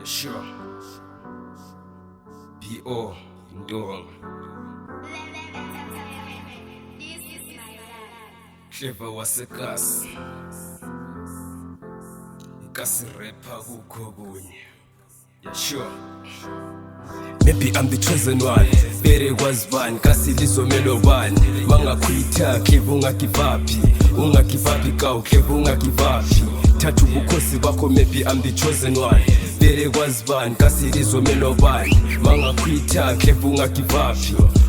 Sure. B.O. Ndong. Clever waseKasi. Ikasi rapper kukho kunye. Yeah, sure. Maybe I'm the chosen one. Bere kwazibani kasi lizomelo bani. Mangakhwitha Clever ungagivapi kawu Clever ungagivapi. Thatha ubukhosi bakho maybe I'm the chosen one. Bere kwazibani kasi lizomelo bani. Mangakhwitha Clever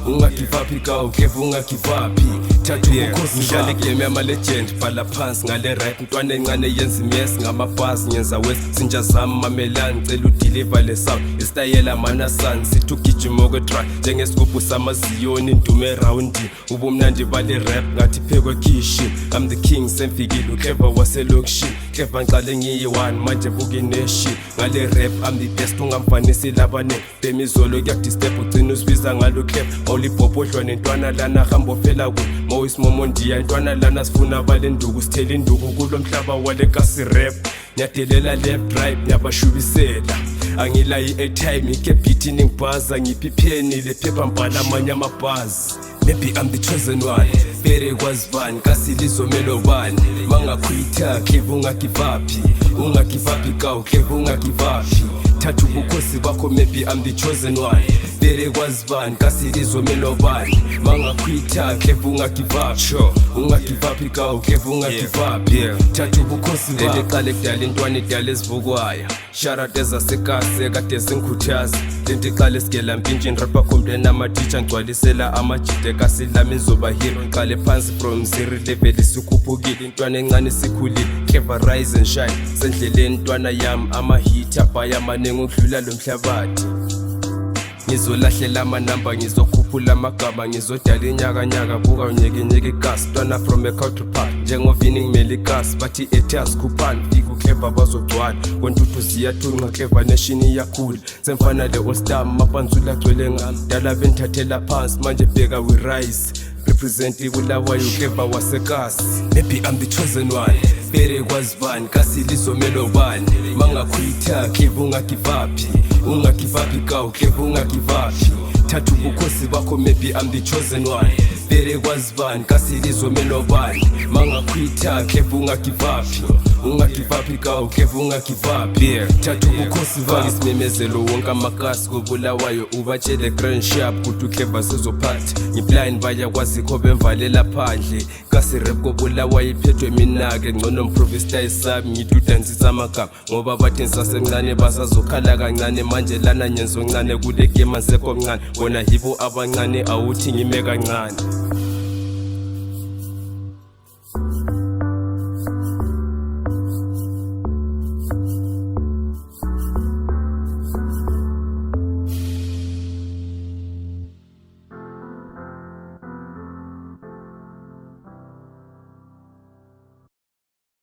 ungagivapi kawu Clever ungagivapi. Thatha ubukhosi ngidlale game yama legend bhala phansi ngale rap ntwana encane yenza imess ngamabhasi nyenza west sinja zami mamelani ngicela udeliver le sound istayela mana sun sithi ugijima kwetrack njengesigubhu samaziyoni indume round ubumnandi bale rap ngathi phekwe khishi I'm the king semfikile uClever waselokushi Clever ngiqale ngiyi-1 manje buka ineshi ngale rap I'm the best ungamfanisi labane bemizolo kuyadisturb ugcina usibiza ngalo Clever awulibhobhodlwa nentwana lana hamba ofela kude mawuyisimomo ndiya intwana lana sifuna bale nduku sithela induku kulo mhlaba wale kasi rap ngiyadelela left right ngiyabashubisela angilayi i-airtime ikebhithi ningibhaza ngiphipheni le phepha mbhala amanye amabhazi. Maybe I'm the chosen one. Bere kwazibani kasi lizomelo bani. Mangakhwitha Clever ungagivapi kawu Clever ungagivapi. Thatha ubukhosi bakho maybe I'm the chosen one. Bere kwazibani kasi lizomelo bani. Mangakhwitha Clever ungagivapi kawu Clever ungagivapi. Thatha ubukhosi bakho leqale kudala intwana idala ezivukwayo. Shout ezaseKasi kade zingikhuthaza lentiqale sigela mpintshini rapper complain ama-teacher ngigcwalisela amajide kasi lami zoba hero ngiqale phansi from 0 level sikhuphukile intwana encane sikhulile Clever rise and shine sendleleni intwana yami ama-hit abhaya amaningi ukudlula lo mhlabathi ngizolahlela amanamba ngizokhuphula amagama ngizodala inyakanyaka buka unyekenyeke ikasi ntwana from a country park njengovini ngimele ikasi bathi etias khuphani fika uClever bazogcwala kwentuthu ziyathunqa Clever nation iyakhula semfana le all star mapanzula agcwele ngami dala benthathela phansi manje bheka we rise represent ibulawayo uClever waseKasi. Maybe I'm the chosen one. Bere kwazibani kasi lizomelo bani. Mangakhwitha Clever ungagivapi kawu Clever ungagivapi. Thatha ubukhosi bakho maybe I'm the chosen one. Bere kwazibani kasi lizomelo bani. Mangakhwitha Clever ungagivapi kawu Clever ungagivapi. Thatha ubukhosi bakho isimemezelo wonke amakasi kobulawayo ubatshele grand sharp kuthi uClever sizophatha ngiblind bayakwazi kho bemvalela phandle kasi rap kobulawayo iphethwe mina-ke ngcono mprovista isami ngithi udansisa amagama ngoba bathi ngisasencane basazokhala kancane manje lana nyenzo ncane kule game ansekho mncane bona yibo abancane awuthi ngime kancane.